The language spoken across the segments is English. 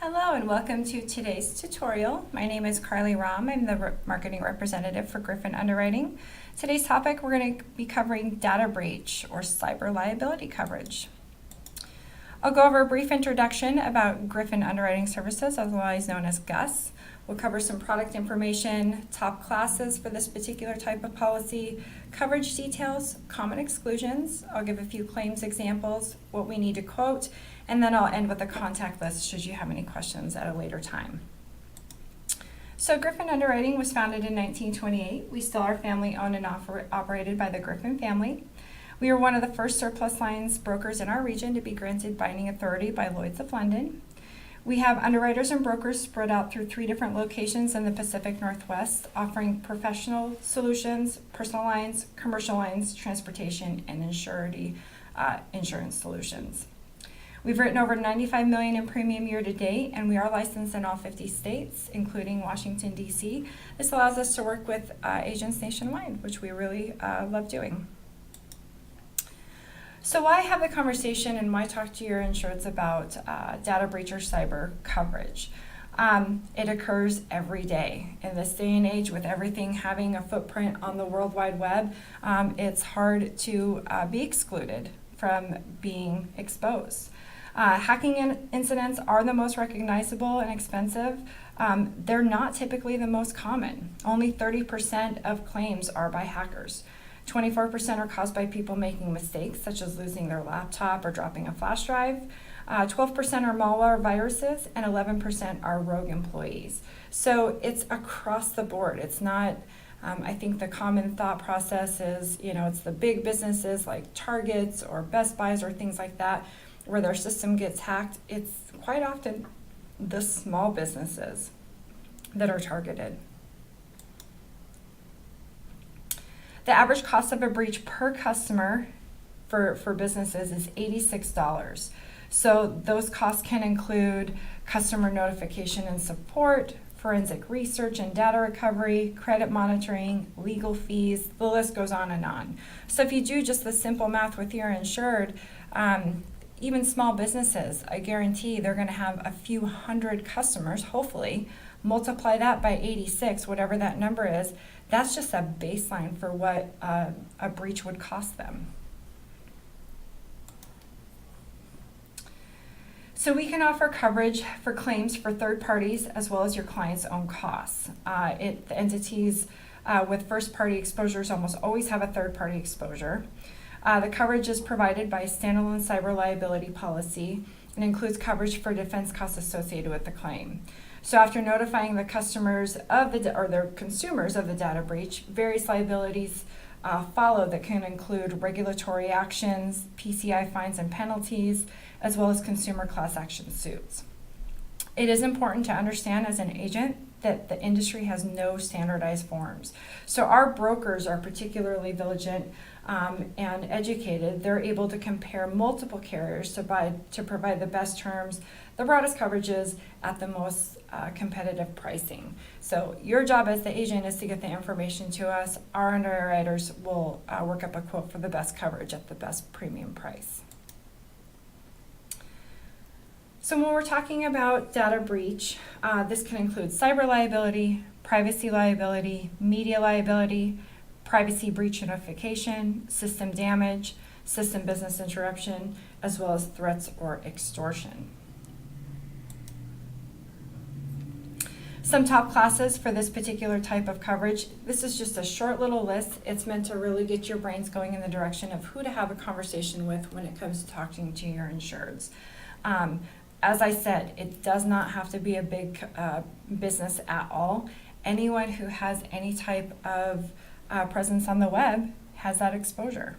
Hello and welcome to today's tutorial. My name is Carly Rom. I'm the marketing representative for Griffon Underwriting. Today's topic, we're going to be covering data breach or cyber liability coverage. I'll go over a brief introduction about Griffon Underwriting Services, otherwise known as GUS. We'll cover some product information, top classes for this particular type of policy, coverage details, common exclusions. I'll give a few claims examples, what we need to quote, and then I'll end with a contact list should you have any questions at a later time. So Griffon Underwriting was founded in 1928. We still are family owned and operated by the Griffon family. We are one of the first surplus lines brokers in our region to be granted binding authority by Lloyd's of London. We have underwriters and brokers spread out through 3 different locations in the Pacific Northwest, offering professional solutions, personal lines, commercial lines, transportation, and insurance solutions. We've written over $95 million in premium year to date, and we are licensed in all 50 states, including Washington, D.C. This allows us to work with agents nationwide, which we really love doing. So why have the conversation and why talk to your insureds about data breach or cyber coverage? It occurs every day. In this day and age, with everything having a footprint on the World Wide Web, it's hard to be excluded from being exposed. Hacking incidents are the most recognizable and expensive. They're not typically the most common. Only 30% of claims are by hackers. 24% are caused by people making mistakes, such as losing their laptop or dropping a flash drive. 12% are malware viruses, and 11% are rogue employees. So it's across the board. It's not, I think the common thought process is, it's the big businesses like Targets or Best Buys or things like that, where their system gets hacked. It's quite often the small businesses that are targeted. The average cost of a breach per customer for businesses is $86. So those costs can include customer notification and support, forensic research and data recovery, credit monitoring, legal fees, the list goes on and on. So if you do just the simple math with your insured, even small businesses, I guarantee they're going to have a few hundred customers, hopefully. Multiply that by 86, whatever that number is. That's just a baseline for what a breach would cost them. So we can offer coverage for claims for third parties as well as your client's own costs. The entities with first party exposures almost always have a third party exposure. The coverage is provided by a standalone cyber liability policy and includes coverage for defense costs associated with the claim. So after notifying the customers of their consumers of the data breach, various liabilities follow that can include regulatory actions, PCI fines and penalties, as well as consumer class action suits. It is important to understand as an agent that the industry has no standardized forms. So our brokers are particularly diligent and educated. They're able to compare multiple carriers to provide the best terms, the broadest coverages at the most competitive pricing. So your job as the agent is to get the information to us. Our underwriters will work up a quote for the best coverage at the best premium price. So when we're talking about data breach, this can include cyber liability, privacy liability, media liability, privacy breach notification, system damage, system business interruption, as well as threats or extortion. Some top classes for this particular type of coverage. This is just a short little list. It's meant to really get your brains going in the direction of who to have a conversation with when it comes to talking to your insureds. As I said, it does not have to be a big business at all. Anyone who has any type of presence on the web has that exposure.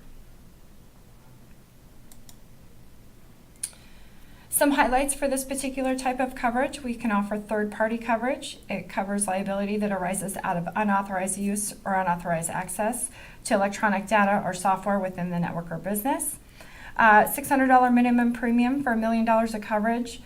Some highlights for this particular type of coverage: we can offer third-party coverage. It covers liability that arises out of unauthorized use or unauthorized access to electronic data or software within the network or business. $600 minimum premium for $1 million of coverage,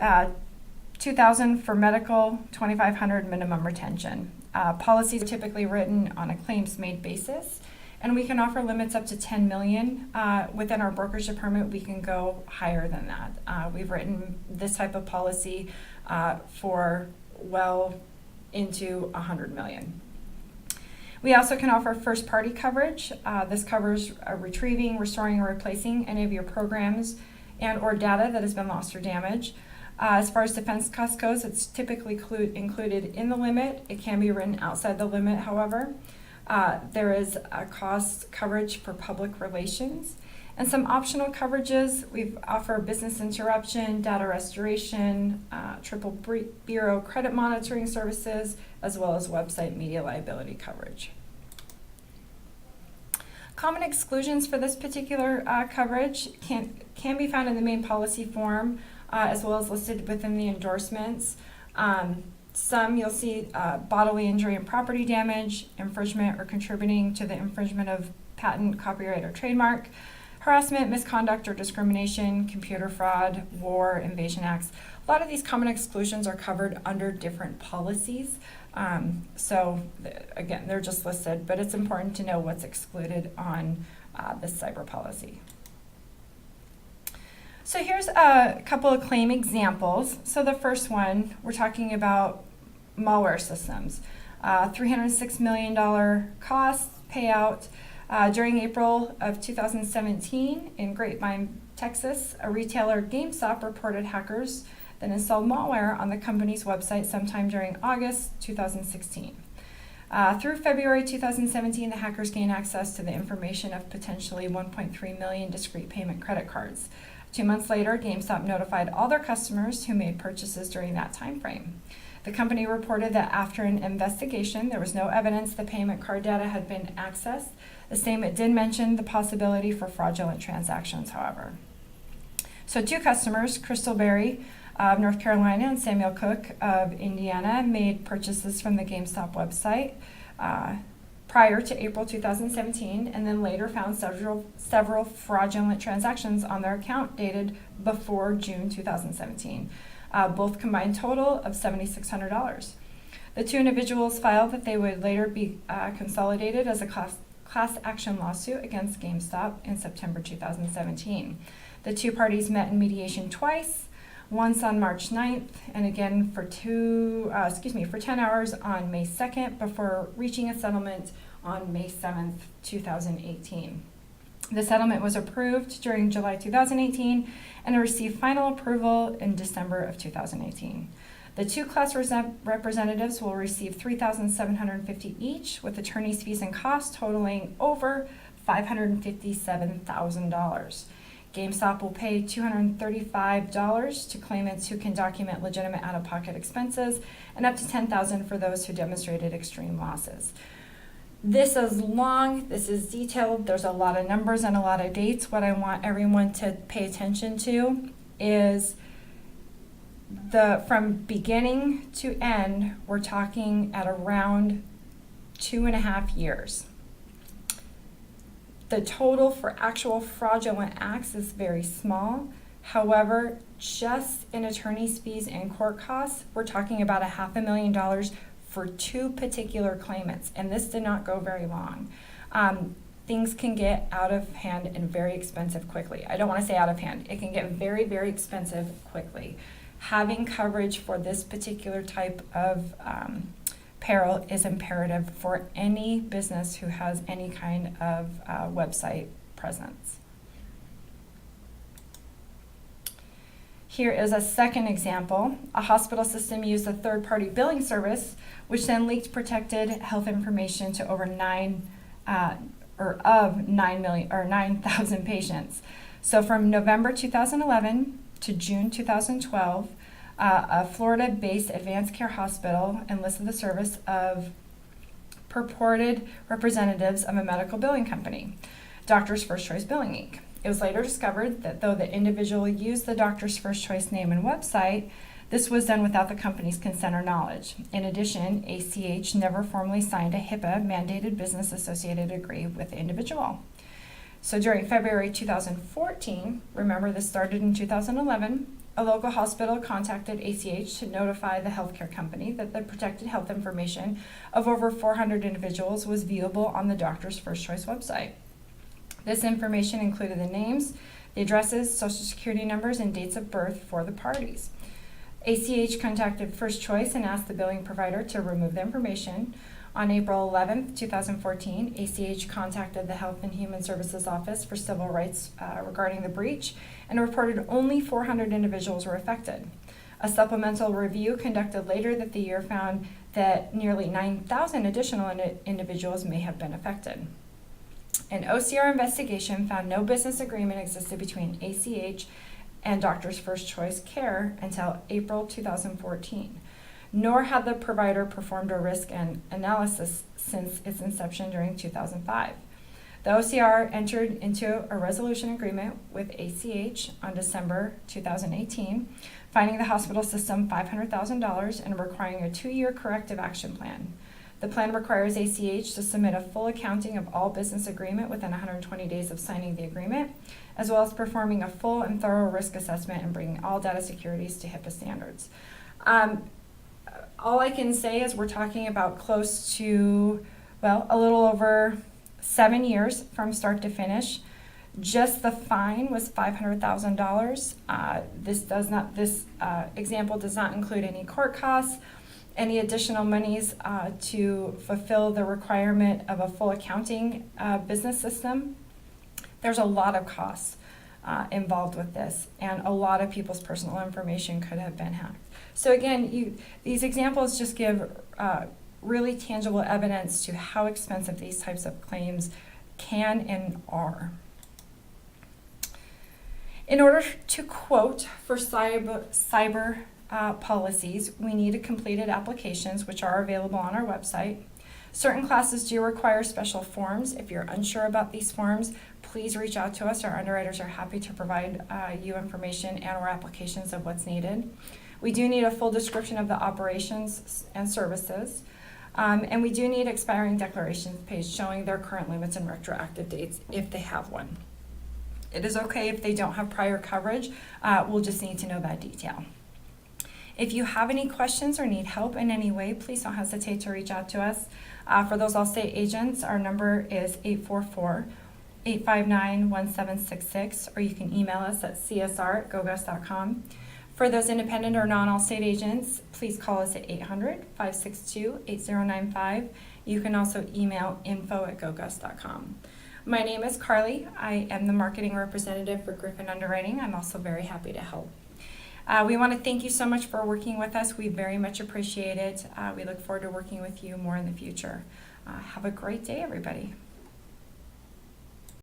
$2,000 for medical, $2,500 minimum retention. Policies are typically written on a claims-made basis, and we can offer limits up to 10 million. Within our brokerage department, we can go higher than that. We've written this type of policy for well into 100 million. We also can offer first party coverage. This covers retrieving, restoring, or replacing any of your programs and or data that has been lost or damaged. As far as defense cost goes, it's typically included in the limit. It can be written outside the limit, however. There is a cost coverage for public relations. And some optional coverages, we offer business interruption, data restoration, triple bureau credit monitoring services, as well as website media liability coverage. Common exclusions for this particular coverage can be found in the main policy form, as well as listed within the endorsements. Some you'll see bodily injury and property damage, infringement or contributing to the infringement of patent, copyright, or trademark, harassment, misconduct, or discrimination, computer fraud, war, invasion acts. A lot of these common exclusions are covered under different policies. Again, they're just listed, but it's important to know what's excluded on this cyber policy. So here's a couple of claim examples. So the first one, we're talking about malware systems. $306 million cost payout. During April of 2017 in Grapevine, Texas, a retailer, GameStop, reported hackers that installed malware on the company's website sometime during August 2016. Through February 2017, the hackers gained access to the information of potentially 1.3 million discrete payment credit cards. 2 months later, GameStop notified all their customers who made purchases during that time frame. The company reported that after an investigation, there was no evidence the payment card data had been accessed. The statement did mention the possibility for fraudulent transactions, however. So 2 customers, Crystal Berry of North Carolina and Samuel Cook of Indiana, made purchases from the GameStop website prior to April 2017, and then later found several fraudulent transactions on their account dated before June 2017. Both combined total of $7,600. The 2 individuals filed that they would later be consolidated as a class action lawsuit against GameStop in September 2017. The 2 parties met in mediation twice, once on March 9th and again for 10 hours on May 2nd before reaching a settlement on May 7th, 2018. The settlement was approved during July 2018 and received final approval in December of 2018. The 2 class representatives will receive $3,750 each, with attorney's fees and costs totaling over $557,000. GameStop will pay $235 to claimants who can document legitimate out-of-pocket expenses, and up to $10,000 for those who demonstrated extreme losses. This is long, this is detailed, there's a lot of numbers and a lot of dates. What I want everyone to pay attention to is from beginning to end, we're talking at around 2.5 years. The total for actual fraudulent acts is very small. However, just in attorney's fees and court costs, we're talking about $500,000 for 2 particular claimants, and this did not go very long. Things can get out of hand and very expensive quickly. I don't want to say out of hand. It can get very, very expensive quickly. Having coverage for this particular type of peril is imperative for any business who has any kind of website presence. Here is a second example. A hospital system used a third-party billing service, which then leaked protected health information to over 9,000 patients. So from November 2011 to June 2012, a Florida-based advanced care hospital enlisted the service of purported representatives of a medical billing company, Doctors First Choice Billing Inc. It was later discovered that though the individual used the Doctors First Choice name and website, this was done without the company's consent or knowledge. In addition, ACH never formally signed a HIPAA-mandated business associated agreement with the individual. So during February 2014, remember this started in 2011, a local hospital contacted ACH to notify the healthcare company that the protected health information of over 400 individuals was viewable on the Doctor's First Choice website. This information included the names, the addresses, social security numbers, and dates of birth for the parties. ACH contacted First Choice and asked the billing provider to remove the information. On April 11, 2014, ACH contacted the Health and Human Services Office for Civil Rights regarding the breach and reported only 400 individuals were affected. A supplemental review conducted later that the year found that nearly 9,000 additional individuals may have been affected. An OCR investigation found no business agreement existed between ACH and Doctor's First Choice Care until April 2014, nor had the provider performed a risk and analysis since its inception during 2005. The OCR entered into a resolution agreement with ACH on December 2018, fining the hospital system $500,000 and requiring a 2-year corrective action plan. The plan requires ACH to submit a full accounting of all business agreement within 120 days of signing the agreement, as well as performing a full and thorough risk assessment and bringing all data securities to HIPAA standards. All I can say is we're talking about close to, well, a little over 7 years from start to finish. Just the fine was $500,000. This example does not include any court costs, any additional monies to fulfill the requirement of a full accounting business system. There's a lot of costs involved with this, and a lot of people's personal information could have been hacked. So again, these examples just give really tangible evidence to how expensive these types of claims can and are. In order to quote for cyber policies, we need completed applications, which are available on our website. Certain classes do require special forms. If you're unsure about these forms, please reach out to us. Our underwriters are happy to provide you information and or applications of what's needed. We do need a full description of the operations and services. And we do need expiring declarations page showing their current limits and retroactive dates if they have one. It is okay if they don't have prior coverage. We'll just need to know that detail. If you have any questions or need help in any way, please don't hesitate to reach out to us. For those Allstate agents, our number is 844-859-1766, or you can email us at csr@gogus.com. For those independent or non-Allstate agents, please call us at 800-562-8095. You can also email info@gogus.com. My name is Carly. I am the marketing representative for Griffon Underwriting. I'm also very happy to help. We want to thank you so much for working with us. We very much appreciate it. We look forward to working with you more in the future. Have a great day, everybody.